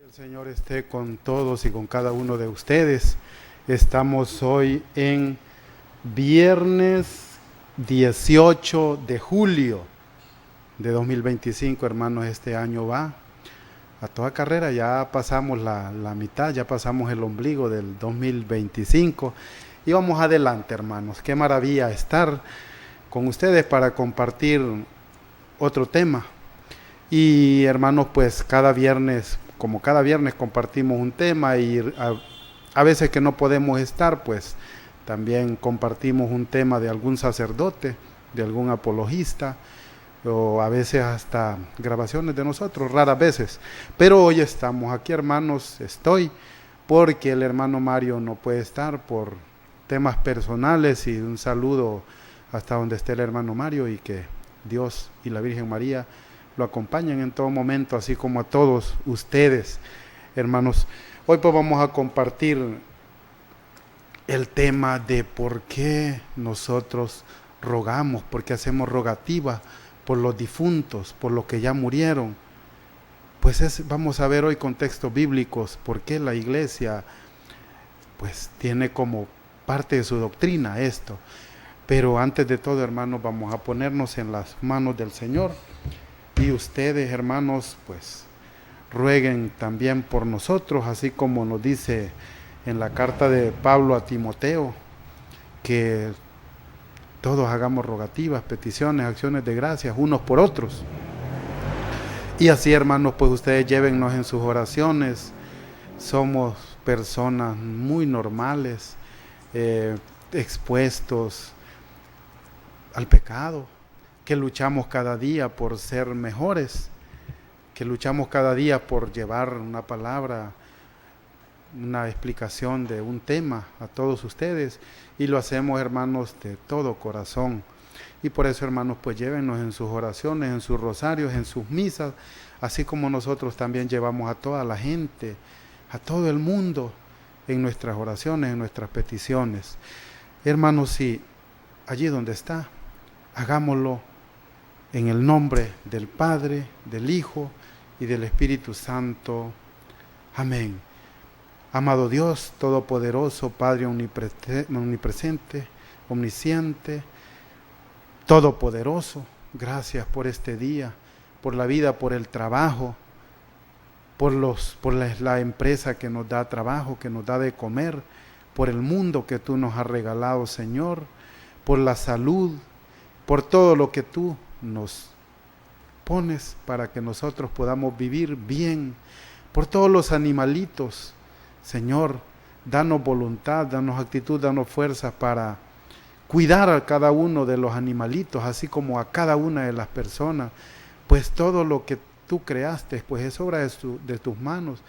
El Señor esté con todos y con cada uno de ustedes. Estamos hoy en viernes 18 de julio de 2025, hermanos. Este año va a toda carrera, ya pasamos la mitad, ya pasamos el ombligo del 2025 y vamos adelante, hermanos. Qué maravilla estar con ustedes para compartir otro tema. Y hermanos, pues cada viernes, como cada viernes compartimos un tema y a veces que no podemos estar, pues también compartimos un tema de algún sacerdote, de algún apologista, o a veces hasta grabaciones de nosotros, raras veces. Pero hoy estamos aquí, hermanos, estoy, porque el hermano Mario no puede estar por temas personales, y un saludo hasta donde esté el hermano Mario, y que Dios y la Virgen María lo acompañen en todo momento, así como a todos ustedes, hermanos. Hoy pues vamos a compartir el tema de por qué nosotros rogamos, por qué hacemos rogativa por los difuntos, por los que ya murieron. Pues vamos a ver hoy contextos bíblicos, por qué la iglesia pues tiene como parte de su doctrina esto. Pero antes de todo, hermanos, vamos a ponernos en las manos del Señor. Y ustedes, hermanos, pues rueguen también por nosotros, así como nos dice en la carta de Pablo a Timoteo, que todos hagamos rogativas, peticiones, acciones de gracias unos por otros. Y así, hermanos, pues ustedes llévennos en sus oraciones. Somos personas muy normales, expuestos al pecado, que luchamos cada día por ser mejores, que luchamos cada día por llevar una palabra, una explicación de un tema a todos ustedes, y lo hacemos, hermanos, de todo corazón. Y por eso, hermanos, pues llévenos en sus oraciones, en sus rosarios, en sus misas, así como nosotros también llevamos a toda la gente, a todo el mundo, en nuestras oraciones, en nuestras peticiones. Hermanos, si allí donde está, hagámoslo en el nombre del Padre, del Hijo y del Espíritu Santo. Amén. Amado Dios Todopoderoso, Padre omnipresente, omnisciente, Todopoderoso, gracias por este día, por la vida, por el trabajo, por la empresa que nos da trabajo, que nos da de comer, por el mundo que tú nos has regalado, Señor, por la salud, por todo lo que tú nos pones para que nosotros podamos vivir bien, por todos los animalitos, Señor, danos voluntad, danos actitud, danos fuerza para cuidar a cada uno de los animalitos, así como a cada una de las personas, pues todo lo que tú creaste, pues es obra de tus manos,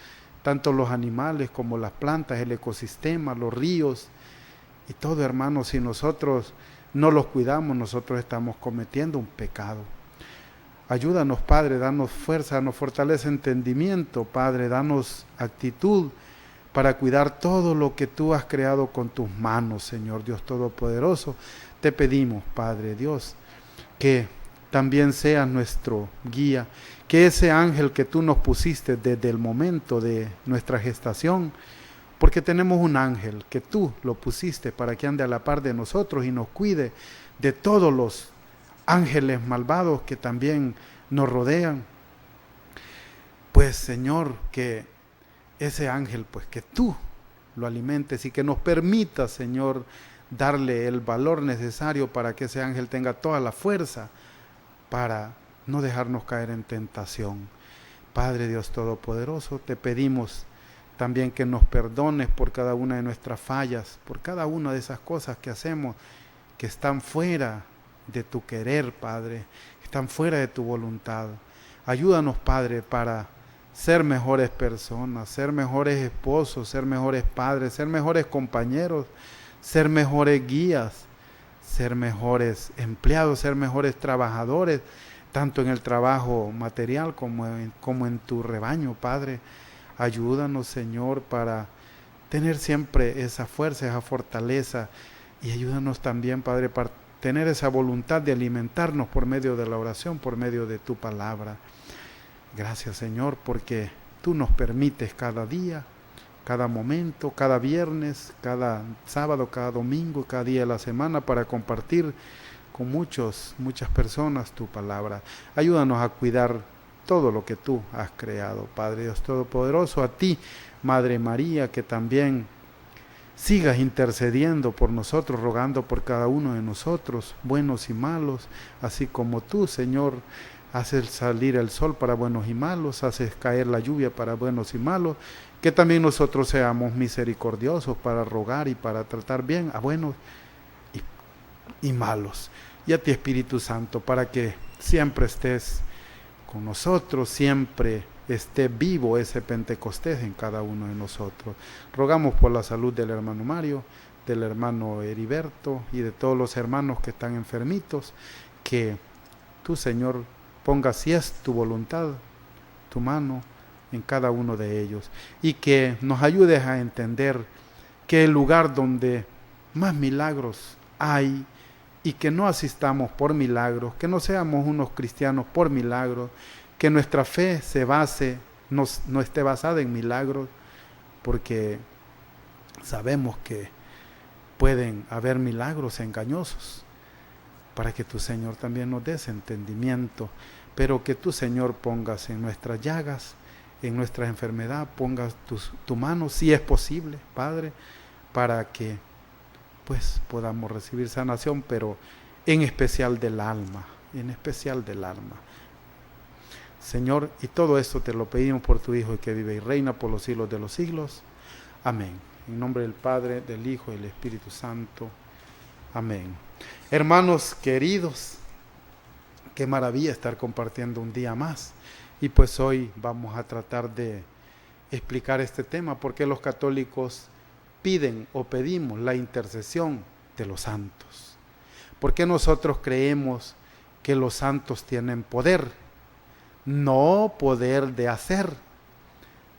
tanto los animales como las plantas, el ecosistema, los ríos y todo, hermano. Si nosotros no los cuidamos, nosotros estamos cometiendo un pecado. Ayúdanos, Padre, danos fuerza, danos fortaleza, entendimiento, Padre, danos actitud para cuidar todo lo que tú has creado con tus manos, Señor Dios Todopoderoso. Te pedimos, Padre Dios, que también seas nuestro guía, que ese ángel que tú nos pusiste desde el momento de nuestra gestación, porque tenemos un ángel que tú lo pusiste para que ande a la par de nosotros y nos cuide de todos los ángeles malvados que también nos rodean. Pues, Señor, que ese ángel, pues que tú lo alimentes y que nos permita, Señor, darle el valor necesario para que ese ángel tenga toda la fuerza para no dejarnos caer en tentación. Padre Dios Todopoderoso, te pedimos también que nos perdones por cada una de nuestras fallas, por cada una de esas cosas que hacemos que están fuera de tu querer, Padre, están fuera de tu voluntad. Ayúdanos, Padre, para ser mejores personas, ser mejores esposos, ser mejores padres, ser mejores compañeros, ser mejores guías, ser mejores empleados, ser mejores trabajadores, tanto en el trabajo material como en tu rebaño, Padre. Ayúdanos, Señor, para tener siempre esa fuerza, esa fortaleza, y ayúdanos también, Padre, para tener esa voluntad de alimentarnos por medio de la oración, por medio de tu palabra. Gracias, Señor, porque tú nos permites cada día, cada momento, cada viernes, cada sábado, cada domingo, cada día de la semana para compartir con muchas personas tu palabra. Ayúdanos a cuidar todo lo que tú has creado, Padre Dios Todopoderoso. A ti, Madre María, que también sigas intercediendo por nosotros, rogando por cada uno de nosotros, buenos y malos, así como tú, Señor, haces salir el sol para buenos y malos, haces caer la lluvia para buenos y malos, que también nosotros seamos misericordiosos para rogar y para tratar bien a buenos y malos. Y a ti, Espíritu Santo, para que siempre estés con nosotros, siempre esté vivo ese Pentecostés en cada uno de nosotros. Rogamos por la salud del hermano Mario, del hermano Heriberto y de todos los hermanos que están enfermitos, que tú, Señor, ponga, si es tu voluntad, tu mano en cada uno de ellos, y que nos ayudes a entender que el lugar donde más milagros hay, y que no asistamos por milagros, que no seamos unos cristianos por milagros, que nuestra fe se base, no esté basada en milagros, porque sabemos que pueden haber milagros engañosos, para que tu Señor también nos des entendimiento, pero que tu Señor pongas en nuestras llagas, en nuestra enfermedad, pongas tu mano, si es posible, Padre, para que pues podamos recibir sanación, pero en especial del alma, Señor, y todo esto te lo pedimos por tu Hijo, que vive y reina por los siglos de los siglos. Amén. En nombre del Padre, del Hijo y del Espíritu Santo. Amén. Hermanos queridos, qué maravilla estar compartiendo un día más. Y pues hoy vamos a tratar de explicar este tema, porque los católicos piden o pedimos la intercesión de los santos. ¿Por qué nosotros creemos que los santos tienen poder? No poder de hacer,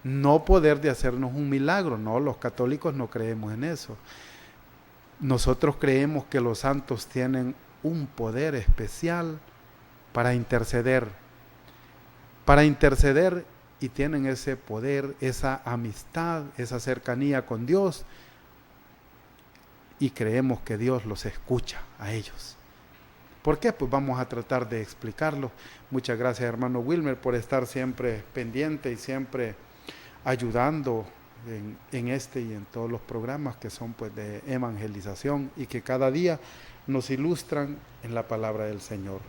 no poder de hacernos un milagro. No, los católicos no creemos en eso. Nosotros creemos que los santos tienen un poder especial para interceder, y tienen ese poder, esa amistad, esa cercanía con Dios, y creemos que Dios los escucha a ellos. ¿Por qué? Pues vamos a tratar de explicarlo. Muchas gracias, hermano Wilmer, por estar siempre pendiente y siempre ayudando en este y en todos los programas que son pues de evangelización y que cada día nos ilustran en la palabra del Señor.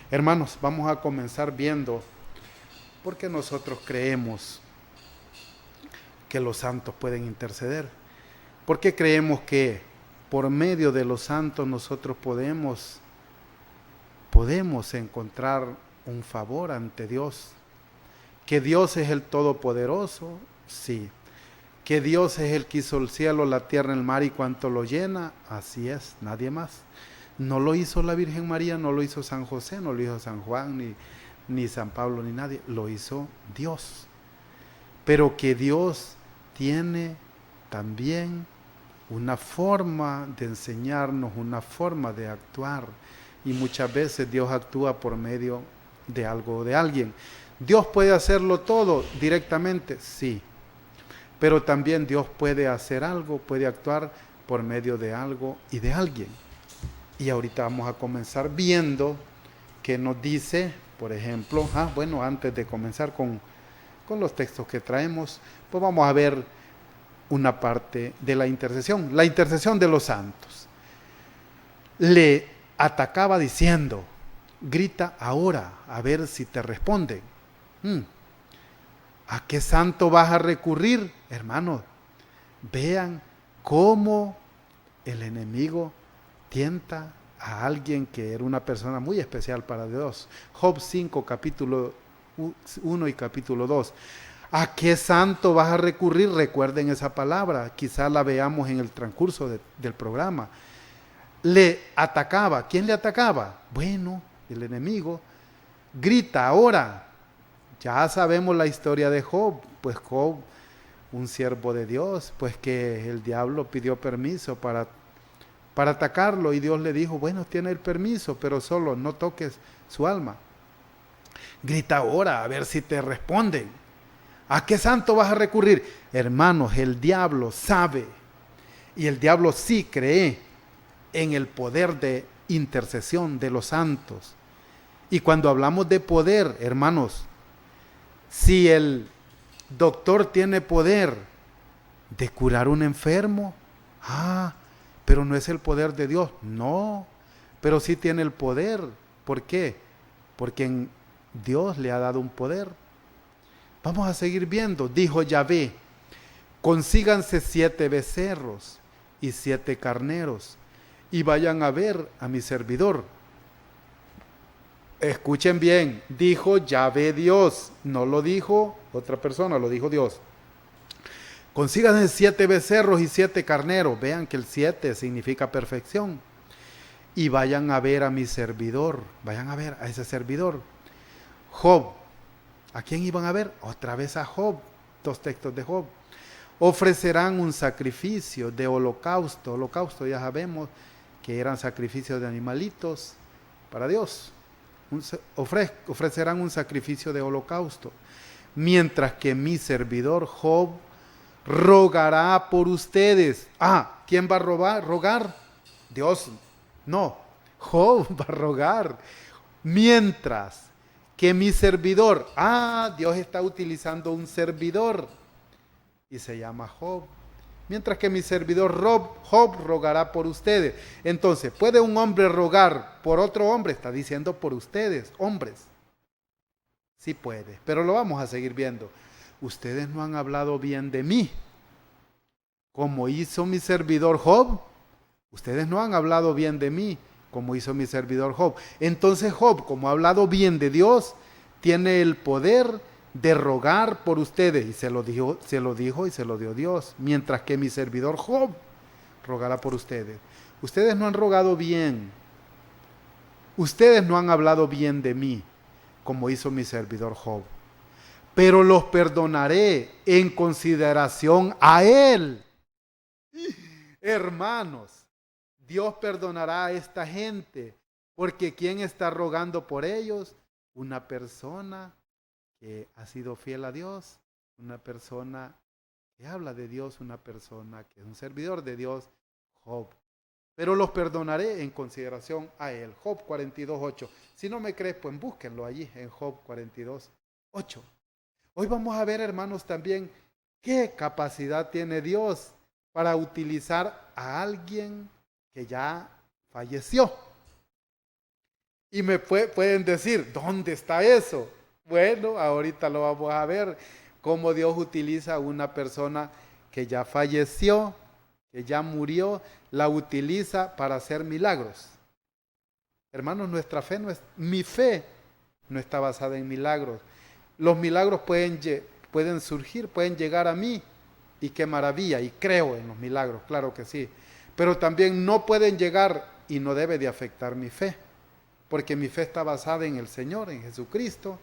Hermanos, vamos a comenzar viendo por qué nosotros creemos que los santos pueden interceder. ¿Por qué creemos que por medio de los santos nosotros podemos encontrar un favor ante Dios? ¿Que Dios es el Todopoderoso? Sí. ¿Que Dios es el que hizo el cielo, la tierra, el mar y cuanto lo llena? Así es, nadie más. No lo hizo la Virgen María, no lo hizo San José, no lo hizo San Juan, ni San Pablo, ni nadie. Lo hizo Dios. Pero que Dios tiene también una forma de enseñarnos, una forma de actuar. Y muchas veces Dios actúa por medio de algo o de alguien. ¿Dios puede hacerlo todo directamente? Sí. Pero también Dios puede hacer algo, puede actuar por medio de algo y de alguien. Y ahorita vamos a comenzar viendo que nos dice, por ejemplo, antes de comenzar con los textos que traemos, pues vamos a ver una parte de la intercesión de los santos. Le atacaba diciendo, grita ahora, a ver si te responden. ¿A qué santo vas a recurrir? Hermanos, vean cómo el enemigo tienta a alguien que era una persona muy especial para Dios. Job 5, capítulo 1 y capítulo 2. ¿A qué santo vas a recurrir? Recuerden esa palabra, quizá la veamos en el transcurso del programa. Le atacaba. ¿Quién le atacaba? Bueno, el enemigo. Grita ahora. Ya sabemos la historia de Job. Pues Job, un siervo de Dios, pues que el diablo pidió permiso para atacarlo, y Dios le dijo, bueno, tiene el permiso, pero solo no toques su alma. Grita ahora, a ver si te responden. ¿A qué santo vas a recurrir? Hermanos, el diablo sabe y el diablo sí cree en el poder de intercesión de los santos. Y cuando hablamos de poder, hermanos, si el doctor tiene poder de curar a un enfermo, pero no es el poder de Dios. No, pero sí tiene el poder. ¿Por qué? Porque Dios le ha dado un poder. Vamos a seguir viendo. Dijo Yahvé: consíganse 7 becerros y 7 carneros y vayan a ver a mi servidor. Escuchen bien, dijo Yahvé Dios, no lo dijo otra persona, lo dijo Dios. Consíganse 7 becerros y 7 carneros. Vean que el 7 significa perfección. Y vayan a ver a mi servidor. Vayan a ver a ese servidor. Job. ¿A quién iban a ver? Otra vez a Job. 2 textos de Job. Ofrecerán un sacrificio de holocausto. Holocausto ya sabemos que eran sacrificios de animalitos para Dios. Ofrecerán un sacrificio de holocausto. Mientras que mi servidor Job rogará por ustedes. ¿Quién va a rogar? Dios. No, Job va a rogar. Mientras que mi servidor, Dios está utilizando un servidor y se llama Job. Mientras que mi servidor Job rogará por ustedes. Entonces, ¿puede un hombre rogar por otro hombre? Está diciendo por ustedes, hombres. Sí puede, pero lo vamos a seguir viendo. Ustedes no han hablado bien de mí, como hizo mi servidor Job. Ustedes no han hablado bien de mí, como hizo mi servidor Job. Entonces Job, como ha hablado bien de Dios, tiene el poder de rogar por ustedes. Y se lo dijo y se lo dio Dios. Mientras que mi servidor Job rogará por ustedes. Ustedes no han rogado bien. Ustedes no han hablado bien de mí, como hizo mi servidor Job. Pero los perdonaré en consideración a él. Hermanos, Dios perdonará a esta gente, porque ¿quién está rogando por ellos? Una persona que ha sido fiel a Dios, una persona que habla de Dios, una persona que es un servidor de Dios, Job. Pero los perdonaré en consideración a él. Job 42:8. Si no me crees, pues búsquenlo allí en Job 42:8. Hoy vamos a ver, hermanos, también qué capacidad tiene Dios para utilizar a alguien que ya falleció. Y me pueden decir, ¿dónde está eso? Bueno, ahorita lo vamos a ver, cómo Dios utiliza a una persona que ya falleció, que ya murió, la utiliza para hacer milagros. Hermanos, mi fe no está basada en milagros. Los milagros pueden surgir, pueden llegar a mí, y qué maravilla, y creo en los milagros, claro que sí. Pero también no pueden llegar y no debe de afectar mi fe, porque mi fe está basada en el Señor, en Jesucristo.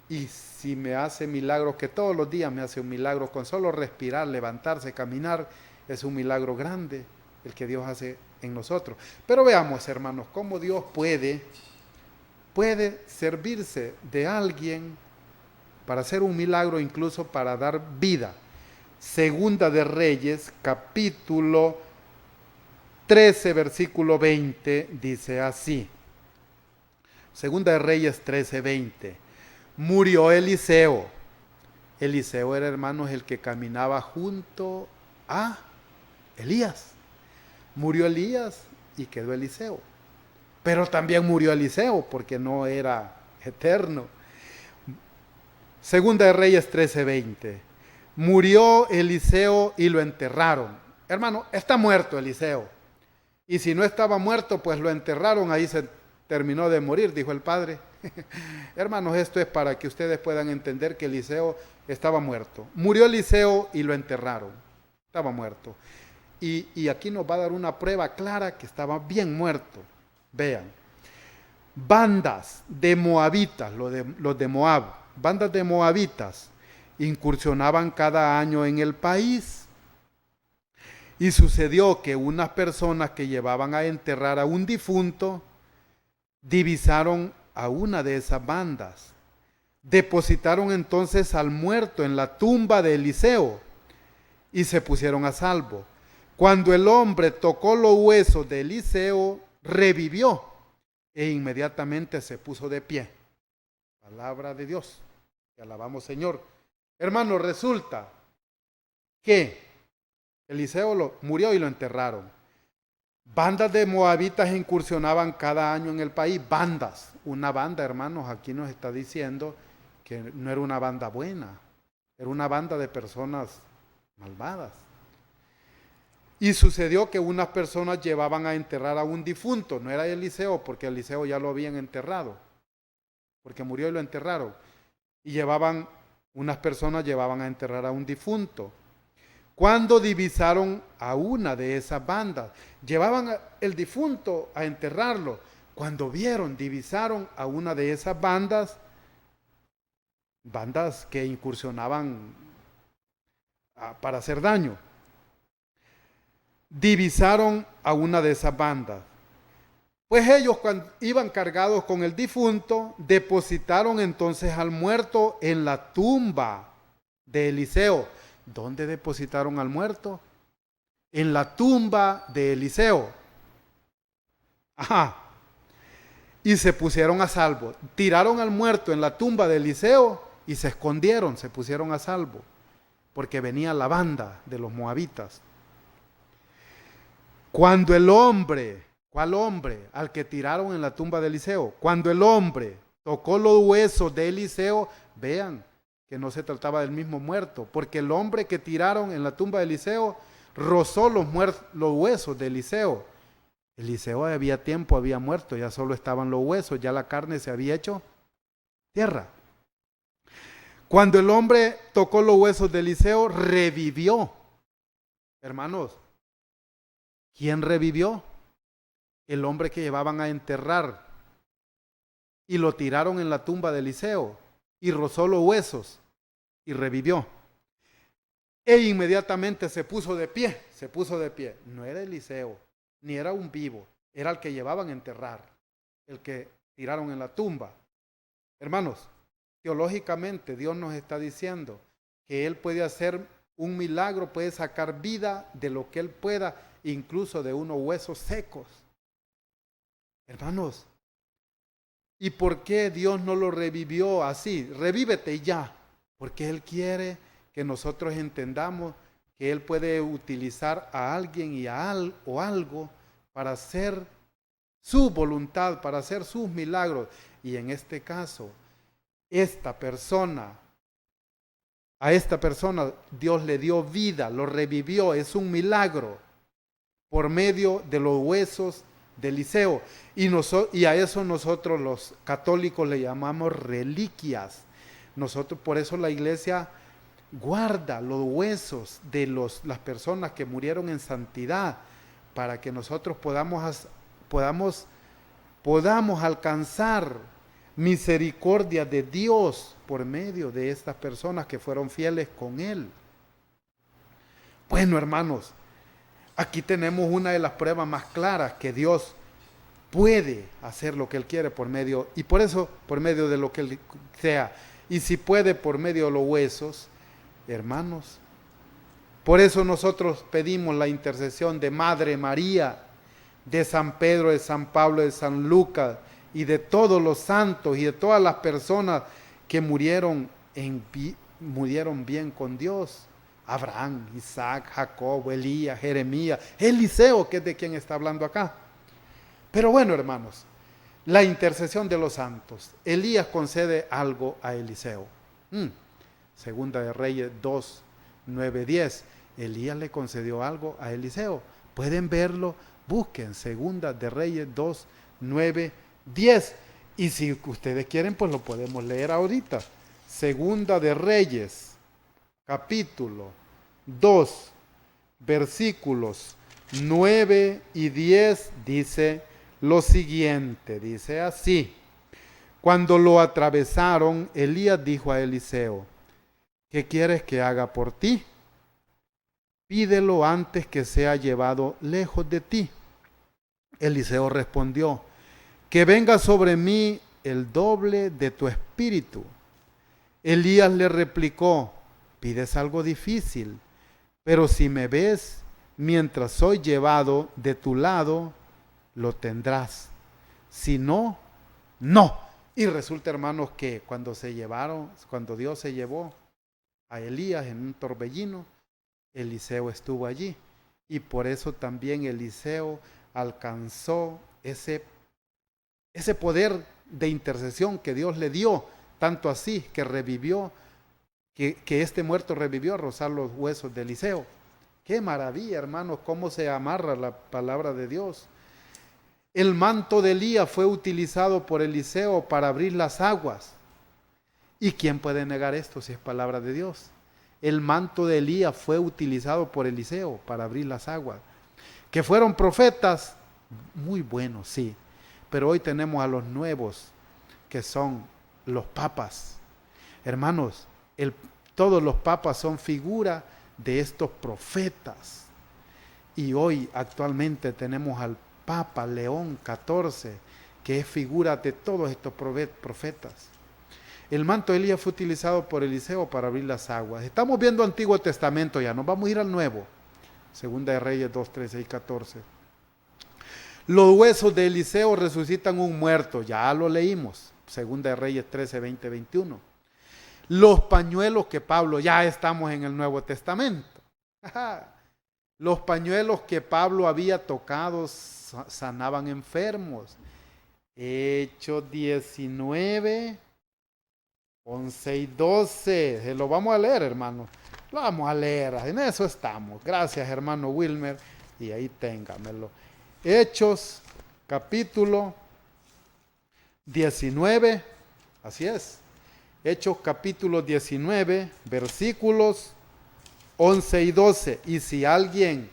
Y si me hace milagros, que todos los días me hace un milagro, con solo respirar, levantarse, caminar, es un milagro grande el que Dios hace en nosotros. Pero veamos, hermanos, cómo Dios puede servirse de alguien para hacer un milagro, incluso para dar vida. Segunda de Reyes, capítulo 13, versículo 20, dice así. Segunda de Reyes 13, 20. Murió Eliseo. Eliseo era, hermanos, el que caminaba junto a Elías. Murió Elías y quedó Eliseo. Pero también murió Eliseo porque no era eterno. Segunda de Reyes 13, 20. Murió Eliseo y lo enterraron. Hermano, está muerto Eliseo. Y si no estaba muerto, pues lo enterraron, ahí se terminó de morir, dijo el padre. Hermanos, esto es para que ustedes puedan entender que Eliseo estaba muerto. Murió Eliseo y lo enterraron. Estaba muerto. Y aquí nos va a dar una prueba clara que estaba bien muerto. Vean. Bandas de moabitas, los de Moab, bandas de moabitas, incursionaban cada año en el país. Y sucedió que unas personas que llevaban a enterrar a un difunto divisaron a una de esas bandas. Depositaron entonces al muerto en la tumba de Eliseo y se pusieron a salvo. Cuando el hombre tocó los huesos de Eliseo, revivió e inmediatamente se puso de pie. Palabra de Dios. Te alabamos, Señor. Hermano, resulta que Eliseo murió y lo enterraron. Bandas de moabitas incursionaban cada año en el país. Bandas. Una banda, hermanos, aquí nos está diciendo que no era una banda buena. Era una banda de personas malvadas. Y sucedió que unas personas llevaban a enterrar a un difunto. No era Eliseo, porque Eliseo ya lo habían enterrado. Porque murió y lo enterraron. Y unas personas llevaban a enterrar a un difunto. Cuando divisaron a una de esas bandas, llevaban el difunto a enterrarlo. Cuando divisaron a una de esas bandas que incursionaban para hacer daño. Divisaron a una de esas bandas. Pues ellos, cuando iban cargados con el difunto, depositaron entonces al muerto en la tumba de Eliseo. ¿Dónde depositaron al muerto? En la tumba de Eliseo. Ajá. Y se pusieron a salvo. Tiraron al muerto en la tumba de Eliseo y se escondieron, se pusieron a salvo. Porque venía la banda de los moabitas. Cuando el hombre, ¿cuál hombre? Al que tiraron en la tumba de Eliseo. Cuando el hombre tocó los huesos de Eliseo, vean que no se trataba del mismo muerto, porque el hombre que tiraron en la tumba de Eliseo rozó los huesos de Eliseo. Eliseo había muerto, ya solo estaban los huesos, ya la carne se había hecho tierra. Cuando el hombre tocó los huesos de Eliseo, revivió. Hermanos, ¿quién revivió? El hombre que llevaban a enterrar y lo tiraron en la tumba de Eliseo y rozó los huesos y revivió. E inmediatamente se puso de pie. No era Eliseo, ni era un vivo, era el que llevaban a enterrar, el que tiraron en la tumba. Hermanos, teológicamente Dios nos está diciendo que Él puede hacer un milagro, puede sacar vida de lo que Él pueda, incluso de unos huesos secos. Hermanos, ¿y por qué Dios no lo revivió así? Revívete ya, porque Él quiere que nosotros entendamos que Él puede utilizar a alguien y o algo para hacer su voluntad, para hacer sus milagros. Y en este caso, a esta persona Dios le dio vida, lo revivió, es un milagro por medio de los huesos de Eliseo. Y a eso nosotros los católicos le llamamos reliquias. Por eso la iglesia guarda los huesos de las personas que murieron en santidad, para que nosotros podamos alcanzar misericordia de Dios por medio de estas personas que fueron fieles con Él. Bueno, hermanos, aquí tenemos una de las pruebas más claras que Dios puede hacer lo que Él quiere por medio de lo que Él sea. Y si puede por medio de los huesos, hermanos, por eso nosotros pedimos la intercesión de Madre María, de San Pedro, de San Pablo, de San Lucas y de todos los santos y de todas las personas que murieron bien con Dios. Abraham, Isaac, Jacob, Elías, Jeremías, Eliseo, que es de quien está hablando acá. Pero bueno, hermanos, la intercesión de los santos. Elías concede algo a Eliseo. Segunda de Reyes 2, 9, 10. Elías le concedió algo a Eliseo. Pueden verlo, busquen Segunda de Reyes 2, 9, 10. Y si ustedes quieren, pues lo podemos leer ahorita. Segunda de Reyes, capítulo 2, versículos 9 y 10, dice lo siguiente, dice así: cuando lo atravesaron, Elías dijo a Eliseo: ¿qué quieres que haga por ti? Pídelo antes que sea llevado lejos de ti. Eliseo respondió: que venga sobre mí el doble de tu espíritu. Elías le replicó: pides algo difícil, pero si me ves mientras soy llevado de tu lado, lo tendrás. Si no, no. Y resulta, hermanos, que cuando Dios se llevó a Elías en un torbellino, Eliseo estuvo allí. Y por eso también Eliseo alcanzó ese poder de intercesión que Dios le dio, tanto así que revivió, que este muerto revivió a rozar los huesos de Eliseo. Qué maravilla, hermanos, cómo se amarra la palabra de Dios. El manto de Elías fue utilizado por Eliseo para abrir las aguas. ¿Y quién puede negar esto si es palabra de Dios? El manto de Elías fue utilizado por Eliseo para abrir las aguas. Que fueron profetas, muy buenos, sí. Pero hoy tenemos a los nuevos, que son los papas. Hermanos, todos los papas son figura de estos profetas. Y hoy actualmente tenemos al Papa León XIV, que es figura de todos estos profetas. El manto de Elías fue utilizado por Eliseo para abrir las aguas. Estamos viendo Antiguo Testamento ya, nos vamos a ir al Nuevo. Segunda de Reyes 2, 13 y 14. Los huesos de Eliseo resucitan un muerto, ya lo leímos. Segunda de Reyes 13, 20, 21. Los pañuelos que Pablo, ya estamos en el Nuevo Testamento. Los pañuelos que Pablo había tocado sanaban enfermos. Hechos 19, 11 y 12. Se lo vamos a leer, hermano. Lo vamos a leer. En eso estamos. Gracias, hermano Wilmer. Y ahí téngamelo. Hechos, capítulo 19. Así es. Hechos, capítulo 19, versículos 11 y 12. Y si alguien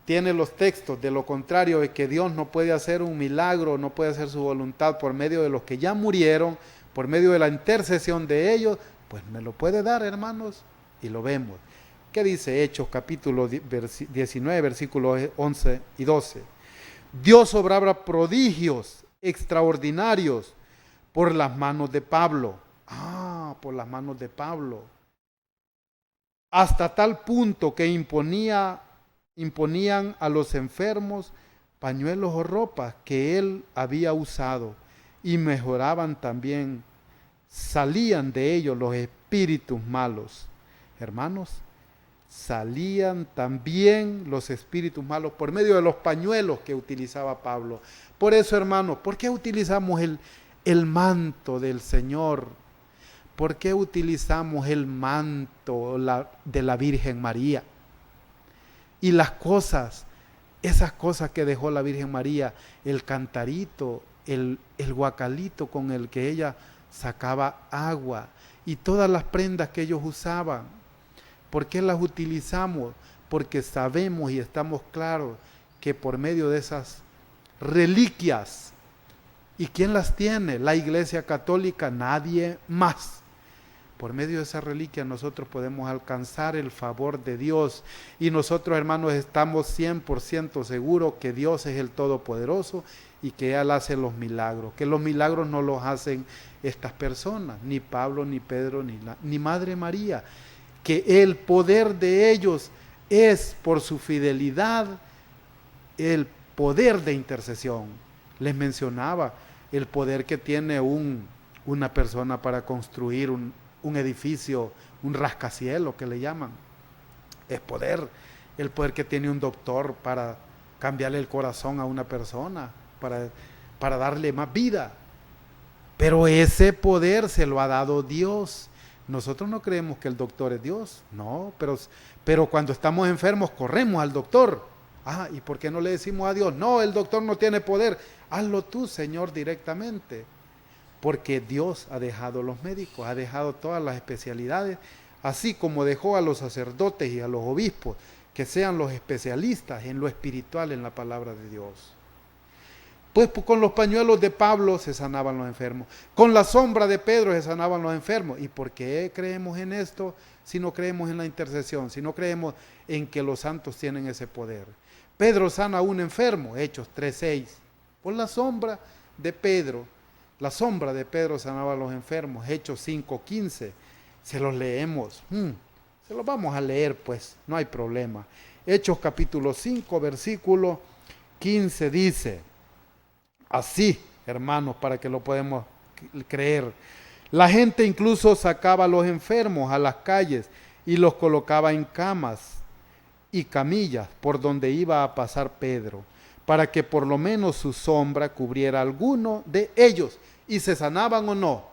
tiene los textos, de lo contrario, de que Dios no puede hacer un milagro, no puede hacer su voluntad por medio de los que ya murieron, por medio de la intercesión de ellos, pues me lo puede dar, hermanos, y lo vemos. ¿Qué dice Hechos capítulo 19, versículos 11 y 12? Dios obraba prodigios extraordinarios por las manos de Pablo. Por las manos de Pablo. Hasta tal punto que imponían a los enfermos pañuelos o ropas que él había usado, y mejoraban también, salían de ellos los espíritus malos. Hermanos, salían también los espíritus malos por medio de los pañuelos que utilizaba Pablo. Por eso, hermanos, ¿por qué utilizamos el manto del Señor? ¿Por qué utilizamos el manto de la Virgen María? Y las cosas, esas cosas que dejó la Virgen María, el cantarito, el guacalito con el que ella sacaba agua, y todas las prendas que ellos usaban. ¿Por qué las utilizamos? Porque sabemos y estamos claros que por medio de esas reliquias, ¿y quién las tiene? La Iglesia Católica, nadie más. Por medio de esa reliquia nosotros podemos alcanzar el favor de Dios. Y nosotros, hermanos, estamos 100% seguros que Dios es el Todopoderoso y que Él hace los milagros. Que los milagros no los hacen estas personas, ni Pablo, ni Pedro, ni Madre María. Que el poder de ellos es por su fidelidad, el poder de intercesión. Les mencionaba el poder que tiene una persona para construir un edificio, un rascacielos que le llaman. Es poder, el poder que tiene un doctor para cambiarle el corazón a una persona, para darle más vida. Pero ese poder se lo ha dado Dios. Nosotros no creemos que el doctor es Dios, no, pero cuando estamos enfermos corremos al doctor. ¿Y por qué no le decimos a Dios? No, el doctor no tiene poder. Hazlo tú, Señor, directamente. Porque Dios ha dejado los médicos, ha dejado todas las especialidades, así como dejó a los sacerdotes y a los obispos, que sean los especialistas en lo espiritual, en la palabra de Dios. Pues con los pañuelos de Pablo se sanaban los enfermos, con la sombra de Pedro se sanaban los enfermos. ¿Y por qué creemos en esto si no creemos en la intercesión, si no creemos en que los santos tienen ese poder? Pedro sana a un enfermo, Hechos 3:6, por la sombra de Pedro. La sombra de Pedro sanaba a los enfermos. Hechos 5:15. Se los leemos. Se los vamos a leer, pues, no hay problema. Hechos capítulo 5, versículo 15 dice, así, hermanos, para que lo podamos creer. La gente incluso sacaba a los enfermos a las calles y los colocaba en camas y camillas por donde iba a pasar Pedro, para que por lo menos su sombra cubriera a alguno de ellos. ¿Y se sanaban o no?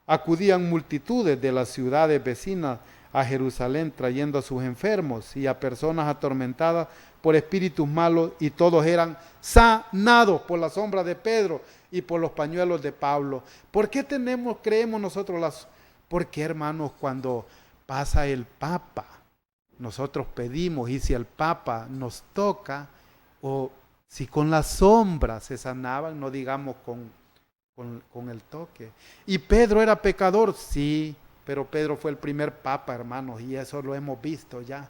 Acudían multitudes de las ciudades vecinas a Jerusalén trayendo a sus enfermos y a personas atormentadas por espíritus malos, y todos eran sanados por la sombra de Pedro y por los pañuelos de Pablo. ¿Por qué creemos nosotros Porque, hermanos, cuando pasa el Papa, nosotros pedimos, y si el Papa nos toca, o si con la sombra se sanaban, no digamos con el toque. ¿Y Pedro era pecador? Sí, pero Pedro fue el primer Papa, hermanos, y eso lo hemos visto ya.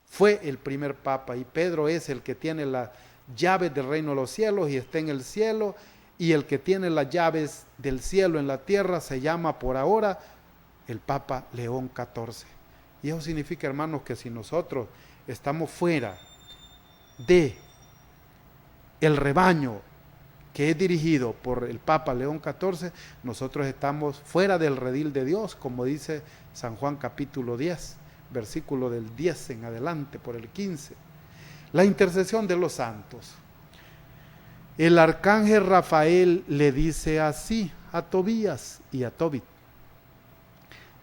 Fue el primer Papa, y Pedro es el que tiene las llaves del reino de los cielos y está en el cielo, y el que tiene las llaves del cielo en la tierra se llama por ahora el Papa León XIV. Y eso significa, hermanos, que si nosotros estamos fuera de el rebaño que es dirigido por el Papa León XIV, nosotros estamos fuera del redil de Dios, como dice San Juan capítulo 10, versículo del 10 en adelante, por el 15. La intercesión de los santos. El arcángel Rafael le dice así a Tobías y a Tobit: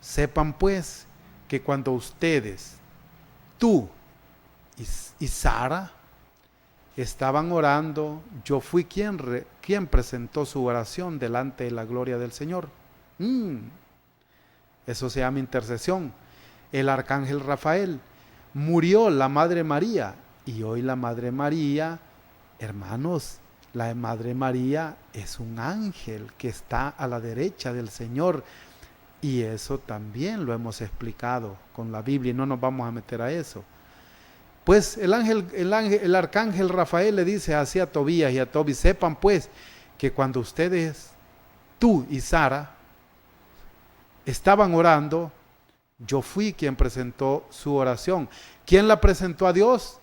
sepan pues que cuando ustedes, tú y Sara, estaban orando, yo fui quien presentó su oración delante de la gloria del Señor. Eso se llama intercesión. El arcángel Rafael. Murió la Madre María, y hoy la Madre María, hermanos, la Madre María es un ángel que está a la derecha del Señor, y eso también lo hemos explicado con la Biblia y no nos vamos a meter a eso. Pues el arcángel Rafael le dice así a Tobías y a Tobit: sepan pues que cuando ustedes, tú y Sara, estaban orando, yo fui quien presentó su oración. ¿Quién la presentó a Dios?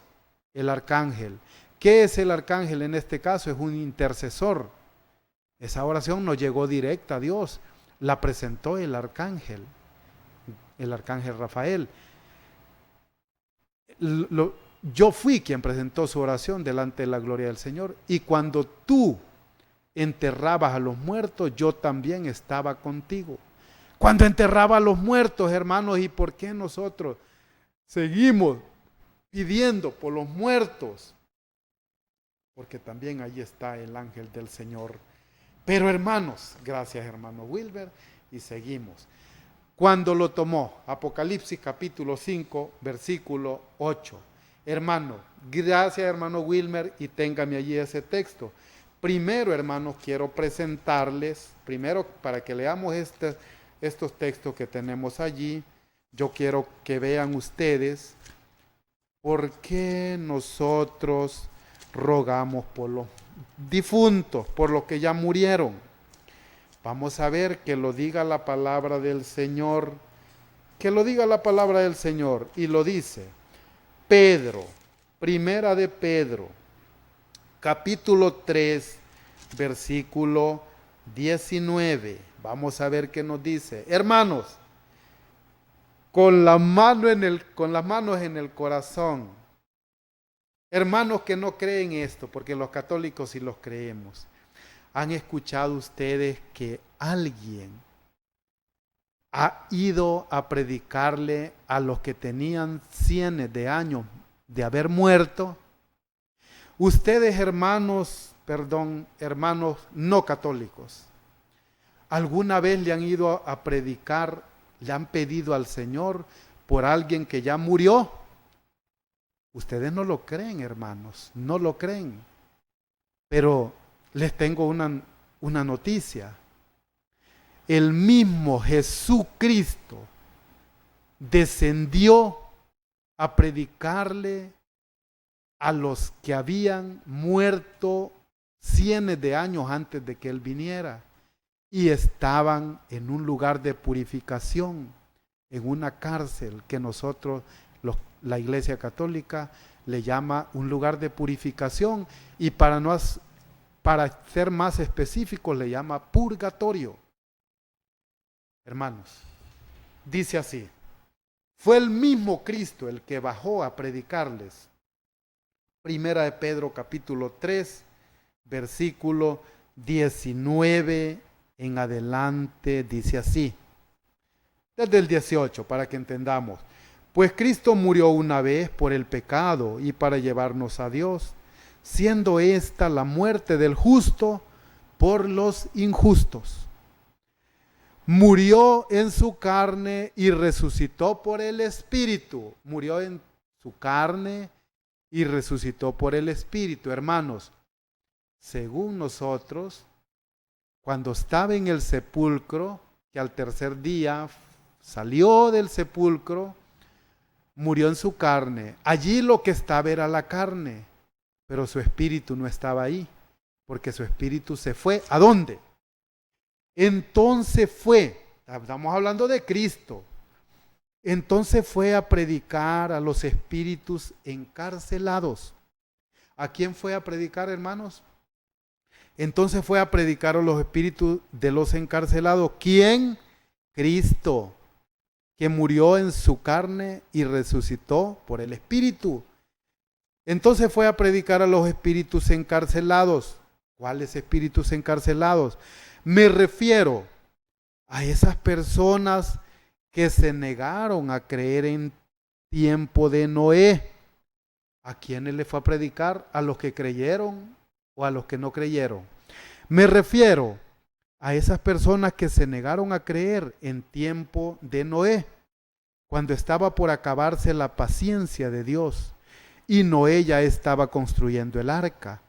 El arcángel. ¿Qué es el arcángel en este caso? Es un intercesor. Esa oración no llegó directa a Dios, la presentó el arcángel Rafael. Yo fui quien presentó su oración delante de la gloria del Señor, y cuando tú enterrabas a los muertos, yo también estaba contigo. Cuando enterraba a los muertos, hermanos, ¿y por qué nosotros seguimos pidiendo por los muertos? Porque también ahí está el ángel del Señor. Pero, hermanos, gracias, hermano Wilber, y seguimos. Cuando lo tomó, Apocalipsis capítulo 5, versículo 8. Hermano, gracias, hermano Wilmer, y téngame allí ese texto. Primero, hermanos, quiero presentarles, primero para que leamos estos textos que tenemos allí, yo quiero que vean ustedes por qué nosotros rogamos por los difuntos, por los que ya murieron. Vamos a ver que lo diga la palabra del Señor, que lo diga la palabra del Señor, y lo dice Pedro, primera de Pedro, capítulo 3, versículo 19. Vamos a ver qué nos dice. Hermanos, con las manos en el corazón, hermanos que no creen esto, porque los católicos sí los creemos, ¿han escuchado ustedes que alguien ha ido a predicarle a los que tenían cientos de años de haber muerto? Ustedes, hermanos no católicos, ¿alguna vez le han ido a predicar, le han pedido al Señor por alguien que ya murió? Ustedes no lo creen, hermanos, no lo creen. Pero les tengo una noticia. El mismo Jesucristo descendió a predicarle a los que habían muerto cientos de años antes de que Él viniera. Y estaban en un lugar de purificación, en una cárcel que nosotros, la Iglesia Católica, le llama un lugar de purificación, y para ser más específico le llama purgatorio. Hermanos, dice así: fue el mismo Cristo el que bajó a predicarles. Primera de Pedro capítulo 3, versículo 19 en adelante, dice así, desde el 18, para que entendamos. Pues Cristo murió una vez por el pecado y para llevarnos a Dios, siendo esta la muerte del justo por los injustos. Murió en su carne y resucitó por el Espíritu. Murió en su carne y resucitó por el Espíritu. Hermanos, según nosotros, cuando estaba en el sepulcro, que al tercer día salió del sepulcro, murió en su carne. Allí lo que estaba era la carne, pero su espíritu no estaba ahí, porque su espíritu se fue. ¿A dónde? Entonces estamos hablando de Cristo, entonces fue a predicar a los espíritus encarcelados. ¿A quién fue a predicar, hermanos? Entonces fue a predicar a los espíritus de los encarcelados. ¿Quién? Cristo, que murió en su carne y resucitó por el Espíritu. Entonces fue a predicar a los espíritus encarcelados. ¿Cuáles espíritus encarcelados? Me refiero a esas personas que se negaron a creer en tiempo de Noé. ¿A quiénes le fue a predicar? ¿A los que creyeron o a los que no creyeron? Me refiero a esas personas que se negaron a creer en tiempo de Noé, cuando estaba por acabarse la paciencia de Dios y Noé ya estaba construyendo el arca.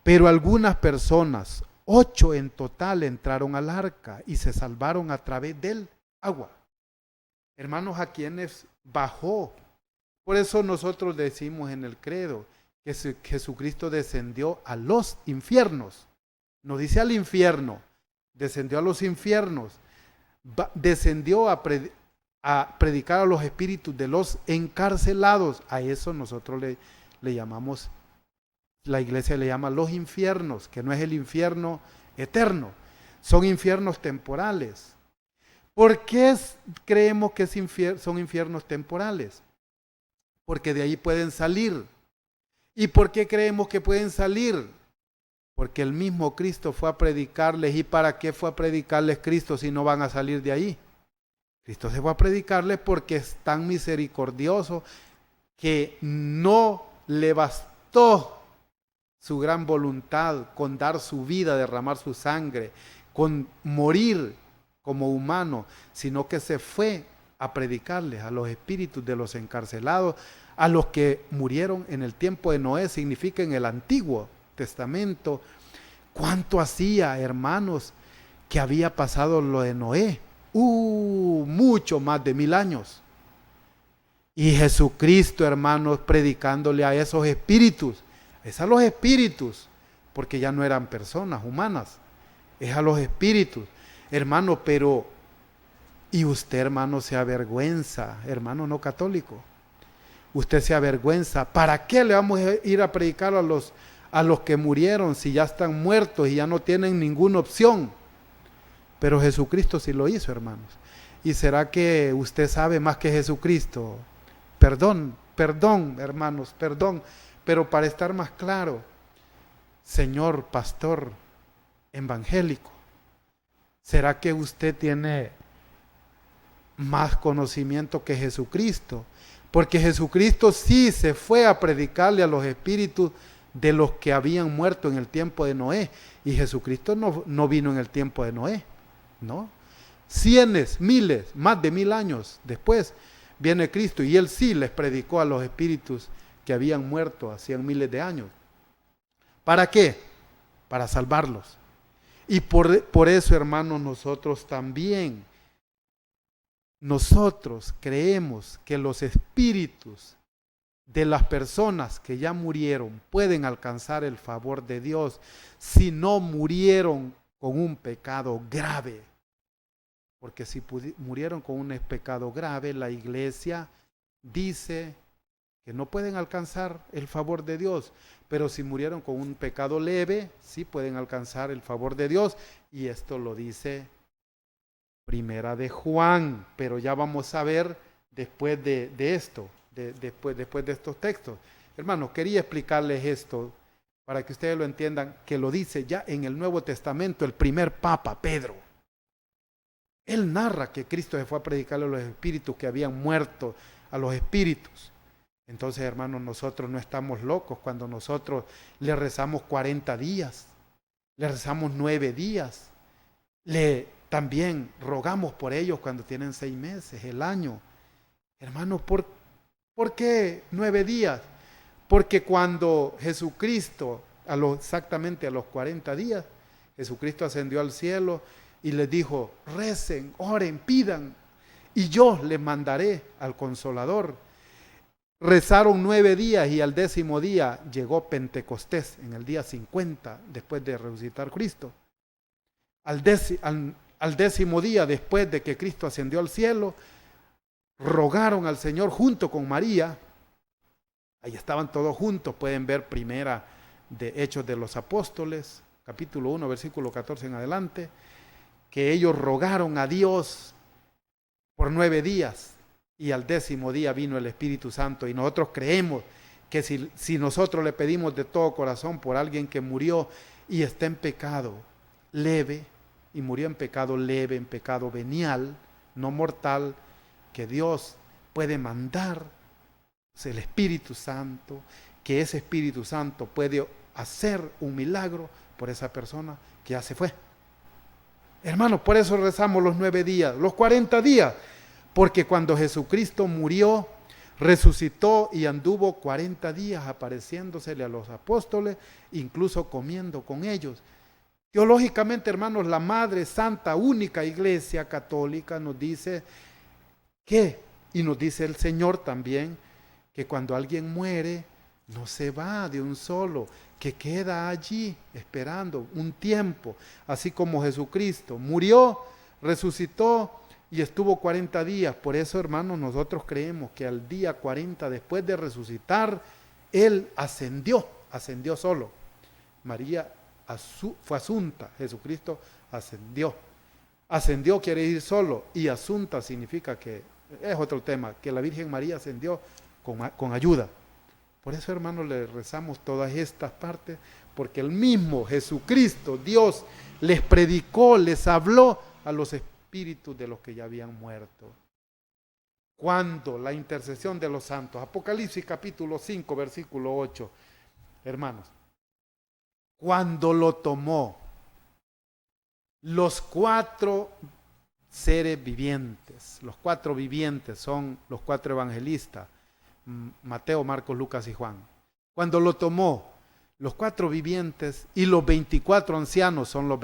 Pero algunas personas, 8 en total, entraron al arca y se salvaron a través del agua. Hermanos, ¿a quienes bajó? Por eso nosotros decimos en el credo que Jesucristo descendió a los infiernos. No dice al infierno, descendió a los infiernos. Descendió a predicar a los espíritus de los encarcelados. A eso nosotros le llamamos, la iglesia le llama los infiernos, que no es el infierno eterno, son infiernos temporales. ¿Por qué creemos que son infiernos temporales? Porque de ahí pueden salir. ¿Y por qué creemos que pueden salir? Porque el mismo Cristo fue a predicarles. ¿Y para qué fue a predicarles Cristo si no van a salir de ahí? Cristo se fue a predicarles porque es tan misericordioso que no le bastó su gran voluntad con dar su vida, derramar su sangre, con morir como humano, sino que se fue a predicarles a los espíritus de los encarcelados, a los que murieron en el tiempo de Noé, significa en el Antiguo Testamento. ¿Cuánto hacía, hermanos, que había pasado lo de Noé? Mucho más de 1000 años. Y Jesucristo, hermanos, predicándole a esos espíritus, es a los espíritus, porque ya no eran personas humanas, es a los espíritus, hermano. Pero, y usted, hermano, se avergüenza, hermano no católico, usted se avergüenza. ¿Para qué le vamos a ir a predicar a los que murieron si ya están muertos y ya no tienen ninguna opción? Pero Jesucristo sí lo hizo, hermanos. ¿Y será que usted sabe más que Jesucristo? Perdón, hermanos, perdón. Pero para estar más claro, señor pastor evangélico, ¿será que usted tiene más conocimiento que Jesucristo? Porque Jesucristo sí se fue a predicarle a los espíritus de los que habían muerto en el tiempo de Noé. Y Jesucristo no vino en el tiempo de Noé, ¿no? Cientos, miles, más de 1000 años después viene Cristo y Él sí les predicó a los espíritus que habían muerto hacía miles de años. ¿Para qué? Para salvarlos. Y por eso, hermanos, nosotros también, nosotros creemos que los espíritus de las personas que ya murieron pueden alcanzar el favor de Dios si no murieron con un pecado grave. Porque si murieron con un pecado grave, la iglesia dice que no pueden alcanzar el favor de Dios, pero si murieron con un pecado leve, sí pueden alcanzar el favor de Dios, y esto lo dice Primera de Juan, pero ya vamos a ver después de esto, después de estos textos. Hermanos, quería explicarles esto para que ustedes lo entiendan, que lo dice ya en el Nuevo Testamento el primer Papa, Pedro. Él narra que Cristo se fue a predicarle a los espíritus que habían muerto, a los espíritus. Entonces, hermanos, nosotros no estamos locos cuando nosotros le rezamos 40 días, le rezamos 9 días, también rogamos por ellos cuando tienen 6 meses, el año. Hermanos, ¿por qué 9 días? Porque cuando Jesucristo, exactamente a los 40 días, Jesucristo ascendió al cielo y les dijo, recen, oren, pidan, y yo les mandaré al Consolador. Rezaron 9 días y al 10º día llegó Pentecostés, en el día 50, después de resucitar Cristo. Al 10º día, después de que Cristo ascendió al cielo, rogaron al Señor junto con María. Ahí estaban todos juntos, pueden ver Primera de Hechos de los Apóstoles, capítulo 1, versículo 14 en adelante, que ellos rogaron a Dios por 9 días. Y al 10º día vino el Espíritu Santo, y nosotros creemos que si nosotros le pedimos de todo corazón por alguien que murió y está en pecado leve, y murió en pecado leve, en pecado venial, no mortal, que Dios puede mandar el Espíritu Santo, que ese Espíritu Santo puede hacer un milagro por esa persona que ya se fue. Hermanos, por eso rezamos los 9 días, los 40 días, porque cuando Jesucristo murió, resucitó y anduvo 40 días apareciéndosele a los apóstoles, incluso comiendo con ellos. Teológicamente, hermanos, la Madre Santa, única Iglesia Católica nos dice que, y nos dice el Señor también, que cuando alguien muere, no se va de un solo, que queda allí esperando un tiempo, así como Jesucristo murió, resucitó y estuvo 40 días. Por eso, hermanos, nosotros creemos que al día 40 después de resucitar, Él ascendió solo. María fue asunta, Jesucristo ascendió. Ascendió quiere decir solo, y asunta significa que, es otro tema, que la Virgen María ascendió con ayuda. Por eso, hermanos, le rezamos todas estas partes, porque el mismo Jesucristo, Dios, les predicó, les habló a los espíritus de los que ya habían muerto. Cuando la intercesión de los santos, Apocalipsis capítulo 5, versículo 8, hermanos, cuando lo tomó, los 4 seres vivientes, los 4 vivientes son los 4 evangelistas, Mateo, Marcos, Lucas y Juan. Cuando lo tomó, los 4 vivientes y los 24 ancianos son los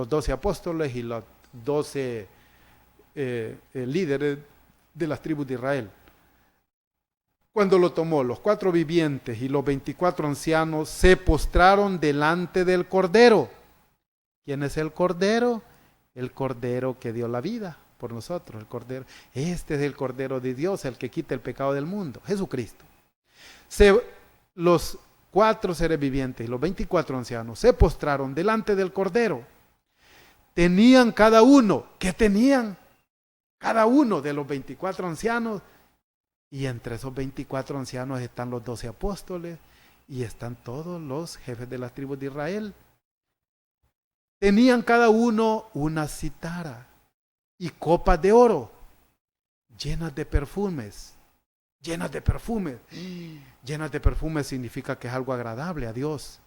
12 apóstoles y los 12 líderes de las tribus de Israel. Cuando lo tomó, los 4 vivientes y los 24 ancianos se postraron delante del Cordero. ¿Quién es el Cordero? El Cordero que dio la vida por nosotros, el Cordero. Este es el Cordero de Dios, el que quita el pecado del mundo, Jesucristo. Los 4 seres vivientes y los 24 ancianos se postraron delante del Cordero. Tenían cada uno, ¿qué tenían? Cada uno de los 24 ancianos, y entre esos 24 ancianos están los 12 apóstoles y están todos los jefes de las tribus de Israel. Tenían cada uno una cítara y copas de oro llenas de perfumes. Llenas de perfumes. Llenas de perfumes significa que es algo agradable a Dios.